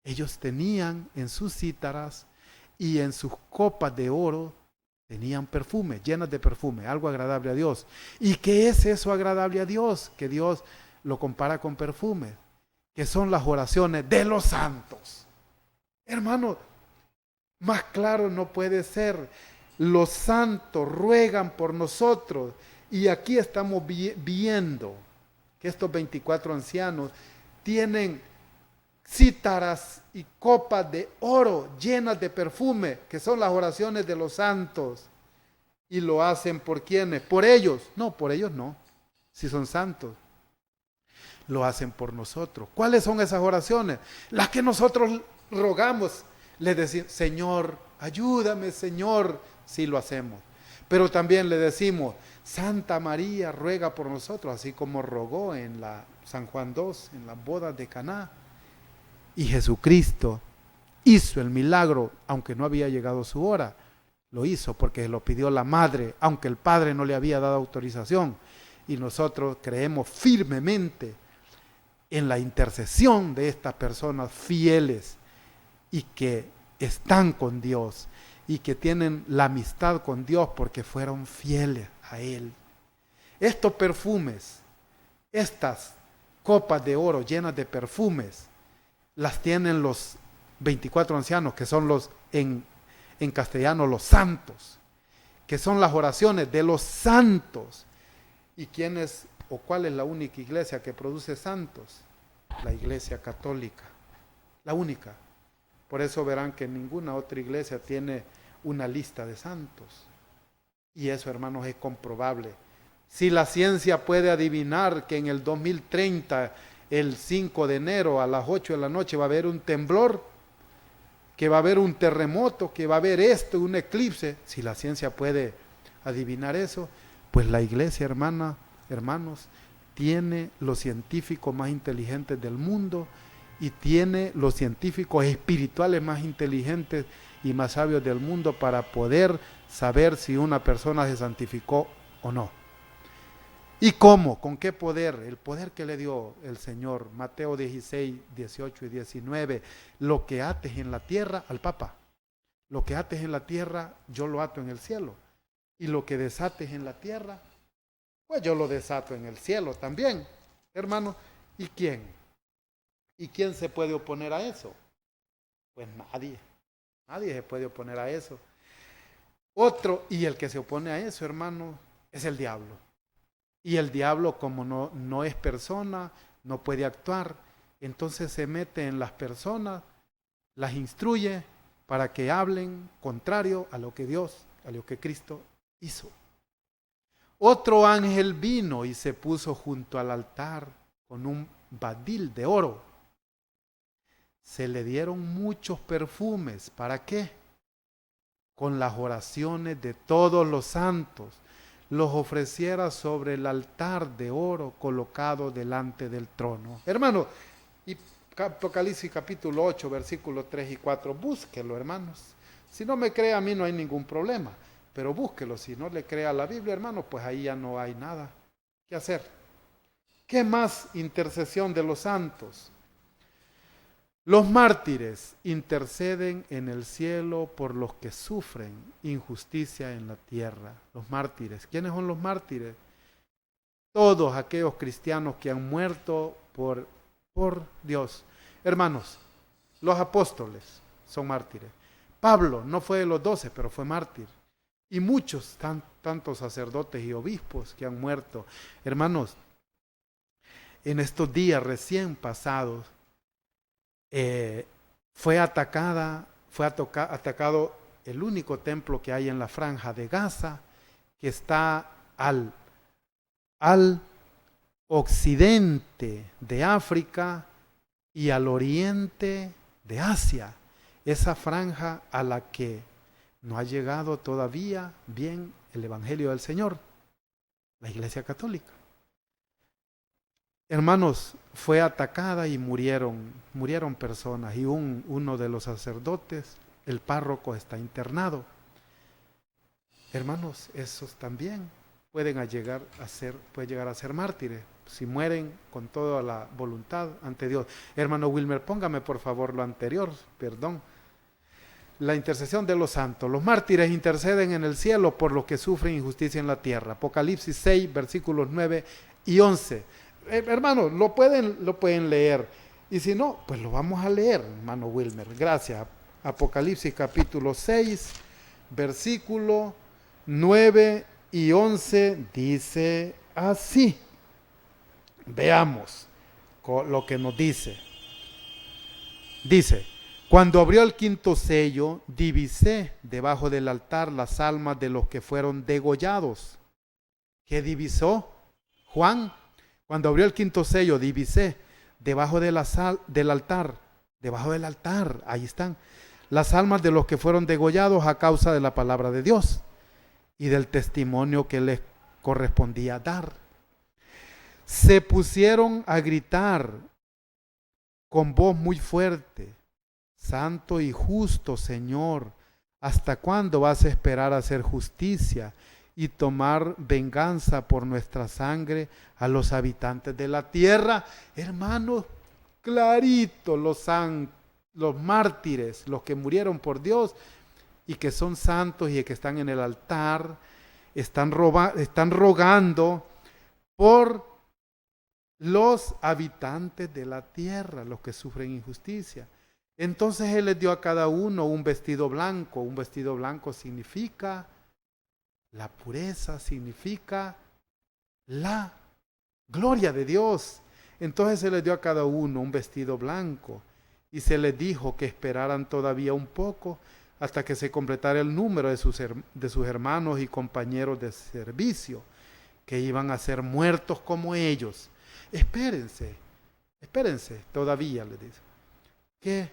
Ellos tenían en sus cítaras y en sus copas de oro, tenían perfumes, llenas de perfume, algo agradable a Dios. ¿Y qué es eso agradable a Dios? Que Dios lo compara con perfumes, que son las oraciones de los santos. Hermano, más claro no puede ser. Los santos ruegan por nosotros, y aquí estamos viendo que estos 24 ancianos tienen cítaras y copas de oro llenas de perfume, que son las oraciones de los santos. Y lo hacen ¿por quiénes? Por ellos. No, por ellos no, si son santos. Lo hacen por nosotros. ¿Cuáles son esas oraciones? Las que nosotros rogamos. Le decimos, Señor, ayúdame, Señor. Sí lo hacemos. Pero también le decimos, Santa María ruega por nosotros, así como rogó en la San Juan 2, en las bodas de Caná. Y Jesucristo hizo el milagro, aunque no había llegado su hora. Lo hizo porque lo pidió la madre, aunque el padre no le había dado autorización. Y nosotros creemos firmemente en la intercesión de estas personas fieles y que están con Dios y que tienen la amistad con Dios porque fueron fieles a Él. Estos perfumes, estas copas de oro llenas de perfumes, las tienen los 24 ancianos, que son los, en castellano, los santos, que son las oraciones de los santos. ¿Y quién es o cuál es la única iglesia que produce santos? La Iglesia Católica, la única. Por eso verán que ninguna otra iglesia tiene una lista de santos. Y eso, hermanos, es comprobable. Si la ciencia puede adivinar que en el 2030, el 5 de enero a las 8 de la noche va a haber un temblor, que va a haber un terremoto, que va a haber esto, un eclipse, si la ciencia puede adivinar eso, pues la iglesia, hermanos, tiene los científicos más inteligentes del mundo y tiene los científicos espirituales más inteligentes y más sabios del mundo para poder saber si una persona se santificó o no. ¿Y cómo? ¿Con qué poder? El poder que le dio el Señor. Mateo 16, 18 y 19. Lo que ates en la tierra, al Papa, lo que ates en la tierra, yo lo ato en el cielo. Y lo que desates en la tierra, pues yo lo desato en el cielo también. Hermano, ¿y quién? ¿Y quién se puede oponer a eso? Pues nadie. Nadie se puede oponer a eso. Otro, y el que se opone a eso, hermano, es el diablo. Y el diablo, como no es persona, no puede actuar, entonces se mete en las personas, las instruye para que hablen contrario a lo que Dios, a lo que Cristo hizo. Otro ángel vino y se puso junto al altar con un badil de oro. Se le dieron muchos perfumes. ¿Para qué? Con las oraciones de todos los santos. Los ofreciera sobre el altar de oro colocado delante del trono. Hermano, y Apocalipsis capítulo 8, versículos 3 y 4, búsquelo, hermanos. Si no me cree a mí no hay ningún problema, pero búsquelo. Si no le cree a la Biblia, hermano, pues ahí ya no hay nada que hacer. ¿Qué más intercesión de los santos? Los mártires interceden en el cielo por los que sufren injusticia en la tierra. Los mártires. ¿Quiénes son los mártires? Todos aquellos cristianos que han muerto por Dios. Hermanos, los apóstoles son mártires. Pablo no fue de los 12, pero fue mártir. Y muchos, tantos sacerdotes y obispos que han muerto. Hermanos, en estos días recién pasados, fue atacado el único templo que hay en la franja de Gaza, que está al occidente de África y al oriente de Asia. Esa franja a la que no ha llegado todavía bien el Evangelio del Señor, la Iglesia Católica. Hermanos, fue atacada y murieron personas, y uno de los sacerdotes, el párroco, está internado. Hermanos, esos también pueden llegar a ser mártires, si mueren con toda la voluntad ante Dios. Hermano Wilmer, póngame por favor lo anterior, perdón. La intercesión de los santos. Los mártires interceden en el cielo por los que sufren injusticia en la tierra. Apocalipsis 6, versículos 9 y 11. Hermanos, lo pueden leer. Y si no, pues lo vamos a leer, hermano Wilmer. Gracias. Apocalipsis capítulo 6, versículo 9 y 11 dice así. Veamos lo que nos dice. Dice, cuando abrió el quinto sello, divisé debajo del altar las almas de los que fueron degollados. ¿Qué divisó Juan? Cuando abrió el quinto sello, divisé debajo del altar, ahí están, las almas de los que fueron degollados a causa de la palabra de Dios y del testimonio que les correspondía dar. Se pusieron a gritar con voz muy fuerte: Santo y justo Señor, ¿hasta cuándo vas a esperar a hacer justicia y tomar venganza por nuestra sangre a los habitantes de la tierra? Hermanos, clarito, los mártires, los que murieron por Dios y que son santos y que están en el altar, están rogando por los habitantes de la tierra, los que sufren injusticia. Entonces Él les dio a cada uno un vestido blanco. Un vestido blanco significa la pureza, significa la gloria de Dios. Entonces se les dio a cada uno un vestido blanco y se les dijo que esperaran todavía un poco hasta que se completara el número de sus hermanos y compañeros de servicio, que iban a ser muertos como ellos. Espérense todavía, les dice, que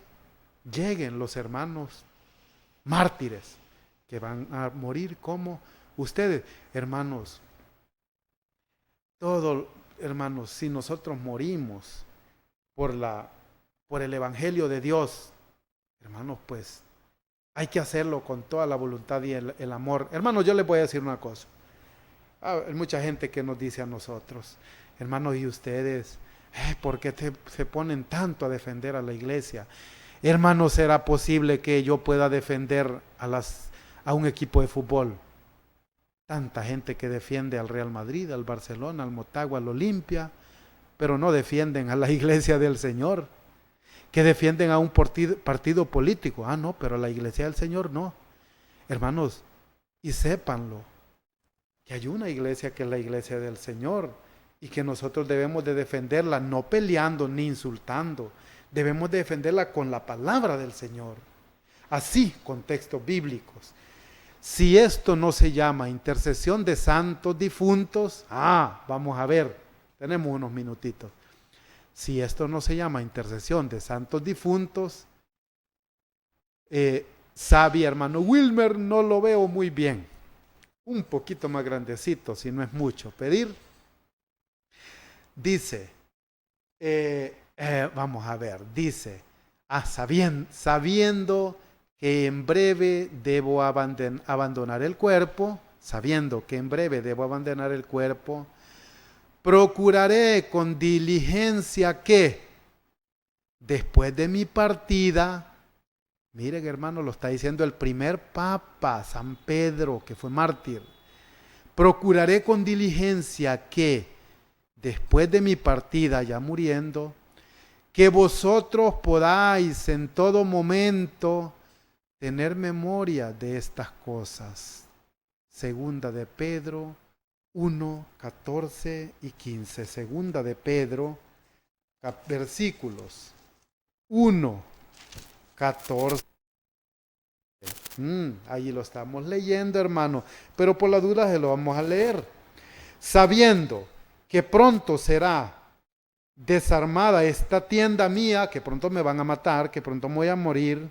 lleguen los hermanos mártires que van a morir como ustedes. Hermanos, hermanos, si nosotros morimos por el Evangelio de Dios, hermanos, pues hay que hacerlo con toda la voluntad y el amor. Hermanos, yo les voy a decir una cosa. Hay mucha gente que nos dice a nosotros: hermanos, ¿y ustedes por qué se ponen tanto a defender a la iglesia? Hermanos, ¿será posible que yo pueda defender a un equipo de fútbol? Tanta gente que defiende al Real Madrid, al Barcelona, al Motagua, al Olimpia, pero no defienden a la iglesia del Señor. Que defienden a un partido político. No, pero a la iglesia del Señor no. Hermanos, y sépanlo, que hay una iglesia que es la iglesia del Señor y que nosotros debemos de defenderla, no peleando ni insultando. Debemos de defenderla con la palabra del Señor. Así, con textos bíblicos. Si esto no se llama intercesión de santos difuntos, vamos a ver, tenemos unos minutitos. Si esto no se llama intercesión de santos difuntos, sabe, hermano Wilmer, no lo veo muy bien. Un poquito más grandecito, si no es mucho. Pedir. Dice, vamos a ver, dice, sabiendo que en breve debo abandonar el cuerpo, procuraré con diligencia que después de mi partida, miren hermano, lo está diciendo el primer papa, San Pedro, que fue mártir, procuraré con diligencia que después de mi partida, ya muriendo, que vosotros podáis en todo momento tener memoria de estas cosas. Segunda de Pedro 1, 14 y 15. Segunda de Pedro, versículos 1, 14. Ahí lo estamos leyendo, hermano, pero por la duda se lo vamos a leer. Sabiendo que pronto será desarmada esta tienda mía, que pronto me van a matar, que pronto me voy a morir,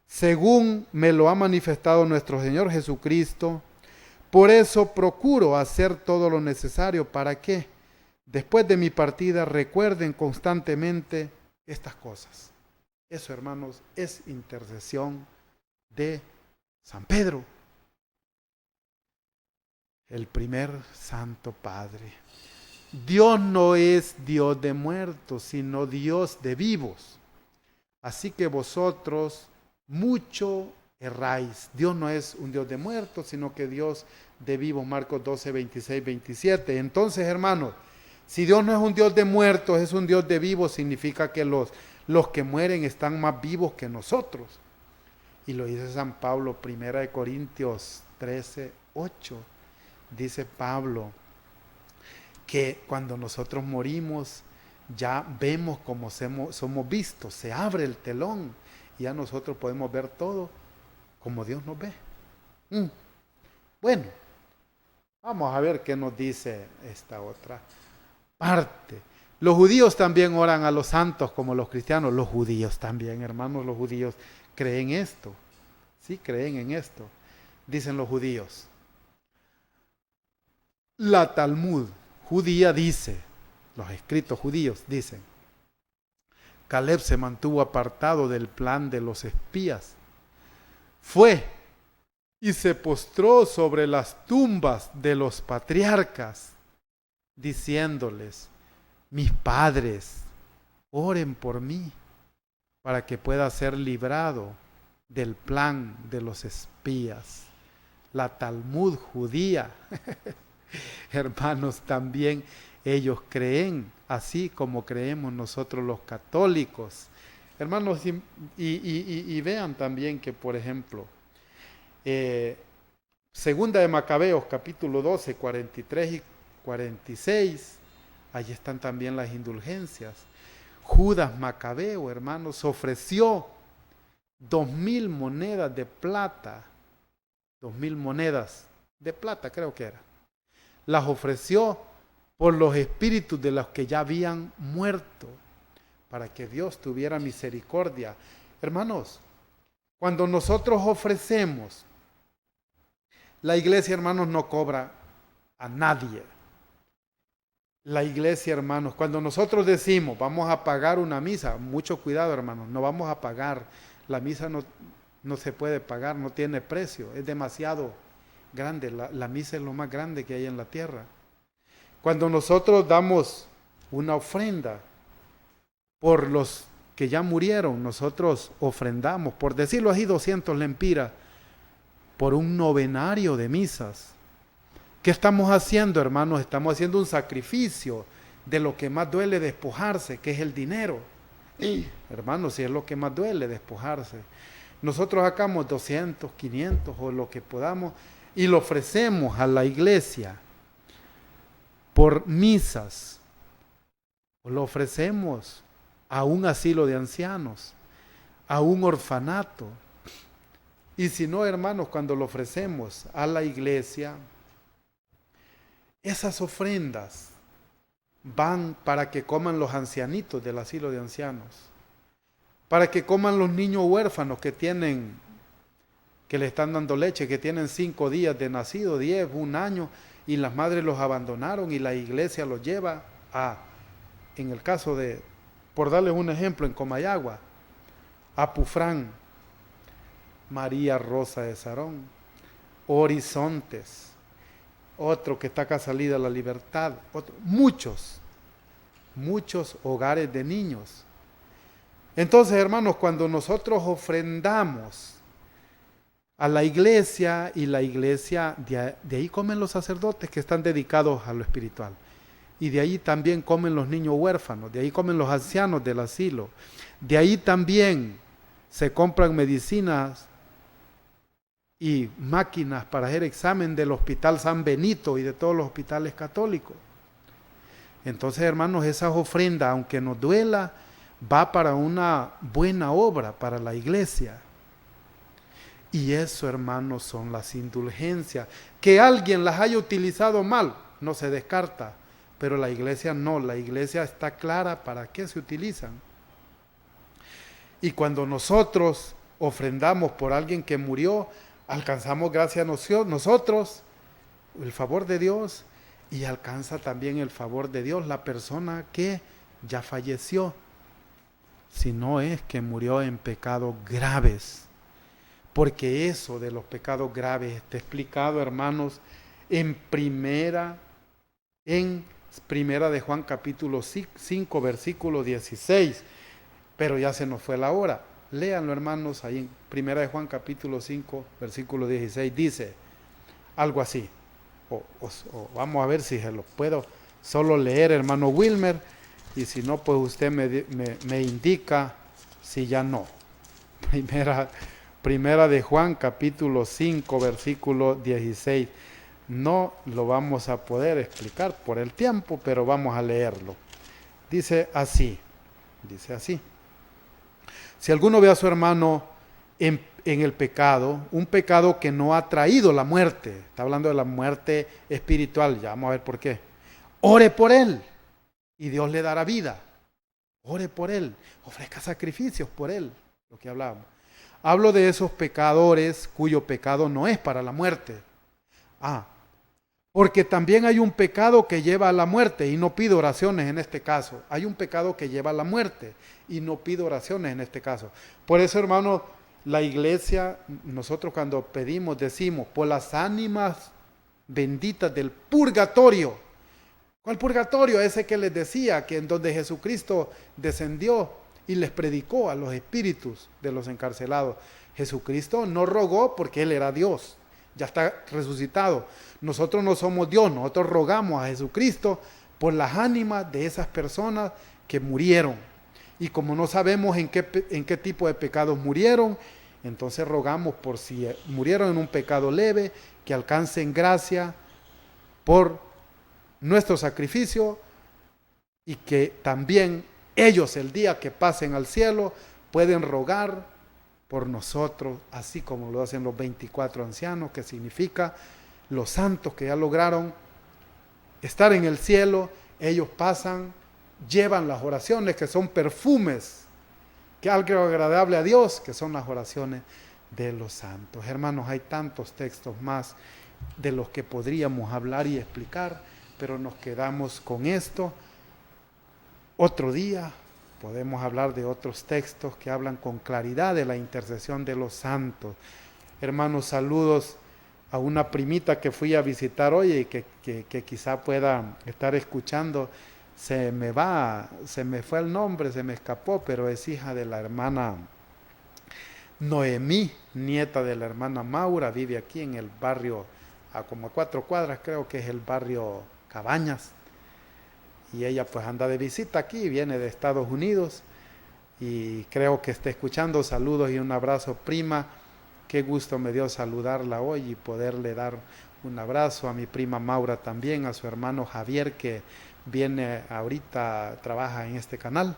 según me lo ha manifestado nuestro Señor Jesucristo. Por eso procuro hacer todo lo necesario para que, después de mi partida, recuerden constantemente estas cosas. Eso, hermanos, es intercesión de San Pedro, el primer Santo Padre. Dios no es Dios de muertos, sino Dios de vivos. Así que vosotros mucho erráis. Dios no es un Dios de muertos, sino que Dios de vivos. Marcos 12, 26, 27. Entonces, hermanos, si Dios no es un Dios de muertos, es un Dios de vivos, significa que los que mueren están más vivos que nosotros. Y lo dice San Pablo, 1 Corintios 13, 8. Dice Pablo que cuando nosotros morimos ya vemos como somos vistos, se abre el telón y ya nosotros podemos ver todo como Dios nos ve. Bueno, vamos a ver qué nos dice esta otra parte. Los judíos también oran a los santos como los cristianos. Los judíos también, hermanos, los judíos creen esto. Sí, creen en esto. Dicen los judíos. La Talmud judía dice, los escritos judíos dicen, Caleb se mantuvo apartado del plan de los espías. Fue y se postró sobre las tumbas de los patriarcas, diciéndoles, mis padres, oren por mí, para que pueda ser librado del plan de los espías. La Talmud judía, hermanos, también ellos creen, así como creemos nosotros los católicos. Hermanos, y vean también que, por ejemplo, Segunda de Macabeos, capítulo 12, 43 y 46, allí están también las indulgencias. Judas Macabeo, hermanos, ofreció 2,000 monedas de plata, 2,000 monedas de plata creo que era. Las ofreció por los espíritus de los que ya habían muerto, para que Dios tuviera misericordia. Hermanos, cuando nosotros ofrecemos, la iglesia, hermanos, no cobra a nadie. La iglesia, hermanos, cuando nosotros decimos vamos a pagar una misa, mucho cuidado, hermanos, no vamos a pagar. La misa no se puede pagar, no tiene precio, es demasiado grande. La misa es lo más grande que hay en la tierra. Cuando nosotros damos una ofrenda por los que ya murieron, nosotros ofrendamos, por decirlo así, 200 lempiras por un novenario de misas. ¿Qué estamos haciendo, hermanos? Estamos haciendo un sacrificio de lo que más duele despojarse, que es el dinero. Hermanos, si es lo que más duele despojarse. Nosotros sacamos 200, 500 o lo que podamos y lo ofrecemos a la iglesia por misas. O lo ofrecemos a un asilo de ancianos, a un orfanato. Y si no, hermanos, cuando lo ofrecemos a la iglesia, esas ofrendas van para que coman los ancianitos del asilo de ancianos, para que coman los niños huérfanos que le están dando leche, que tienen 5 días de nacido, 10, 1 año, y las madres los abandonaron y la iglesia los lleva en el caso de, por darles un ejemplo, en Comayagua, a Pufrán, María Rosa de Sarón, Horizontes, otro que está acá salida a la Libertad, muchos hogares de niños. Entonces, hermanos, cuando nosotros ofrendamos a la iglesia, y la iglesia, de ahí comen los sacerdotes que están dedicados a lo espiritual, y de ahí también comen los niños huérfanos, de ahí comen los ancianos del asilo, de ahí también se compran medicinas y máquinas para hacer examen del Hospital San Benito y de todos los hospitales católicos. Entonces, hermanos, esas ofrendas, aunque nos duela, va para una buena obra, para la iglesia. Y eso, hermanos, son las indulgencias. Que alguien las haya utilizado mal, no se descarta, pero la iglesia no, la iglesia está clara para qué se utilizan. Y cuando nosotros ofrendamos por alguien que murió, alcanzamos gracias a nosotros el favor de Dios, y alcanza también el favor de Dios la persona que ya falleció, si no es que murió en pecados graves, porque eso de los pecados graves está explicado, hermanos, en primera de Juan capítulo 5 versículo 16, pero ya se nos fue la hora. Léanlo, hermanos, ahí en primera de Juan capítulo 5 versículo 16 dice algo así, o vamos a ver si se lo puedo solo leer, hermano Wilmer, y si no, pues usted me indica si ya no. Primera de Juan capítulo 5 versículo 16 No lo vamos a poder explicar por el tiempo, pero vamos a leerlo. Dice así. Si alguno ve a su hermano en el pecado, un pecado que no ha traído la muerte, está hablando de la muerte espiritual, ya vamos a ver por qué. Ore por él y Dios le dará vida. Ore por él, ofrezca sacrificios por él, lo que hablábamos. Hablo de esos pecadores cuyo pecado no es para la muerte. Porque también hay un pecado que lleva a la muerte y no pido oraciones en este caso. Hay un pecado que lleva a la muerte y no pido oraciones en este caso. Por eso, hermanos, la iglesia, nosotros cuando pedimos, decimos, por las ánimas benditas del purgatorio. ¿Cuál purgatorio? Ese que les decía, que en donde Jesucristo descendió y les predicó a los espíritus de los encarcelados. Jesucristo no rogó porque Él era Dios, ya está resucitado. Nosotros no somos Dios, nosotros rogamos a Jesucristo por las ánimas de esas personas que murieron. Y como no sabemos en qué tipo de pecados murieron, entonces rogamos por si murieron en un pecado leve, que alcancen gracia por nuestro sacrificio y que también ellos el día que pasen al cielo pueden rogar por nosotros, así como lo hacen los 24 ancianos, que significa los santos que ya lograron estar en el cielo. Ellos pasan, llevan las oraciones que son perfumes, que algo agradable a Dios, que son las oraciones de los santos. Hermanos, hay tantos textos más de los que podríamos hablar y explicar, pero nos quedamos con esto. Otro día podemos hablar de otros textos que hablan con claridad de la intercesión de los santos. Hermanos, saludos a una primita que fui a visitar hoy y que quizá pueda estar escuchando. Se me fue el nombre, se me escapó, pero es hija de la hermana Noemí, nieta de la hermana Maura, vive aquí en el barrio, a como a 4 cuadras, creo que es el barrio Cabañas. Y ella pues anda de visita aquí, viene de Estados Unidos y creo que está escuchando. Saludos y un abrazo, prima. Qué gusto me dio saludarla hoy y poderle dar un abrazo a mi prima Maura también, a su hermano Javier que viene ahorita, trabaja en este canal.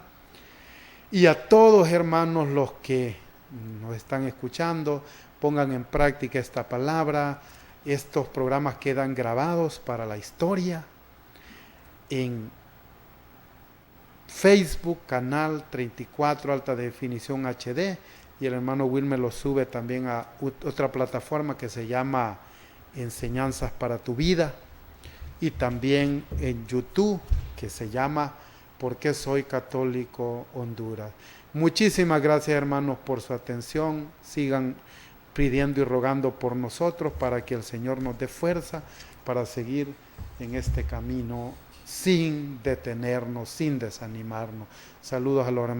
Y a todos, hermanos, los que nos están escuchando, pongan en práctica esta palabra. Estos programas quedan grabados para la historia en Facebook, canal 34 Alta Definición HD, y el hermano Wilmer lo sube también a otra plataforma que se llama Enseñanzas para tu Vida, y también en YouTube que se llama ¿Por qué soy católico Honduras? Muchísimas gracias, hermanos, por su atención. Sigan pidiendo y rogando por nosotros para que el Señor nos dé fuerza para seguir en este camino sin detenernos, sin desanimarnos. Saludos a los hermanos.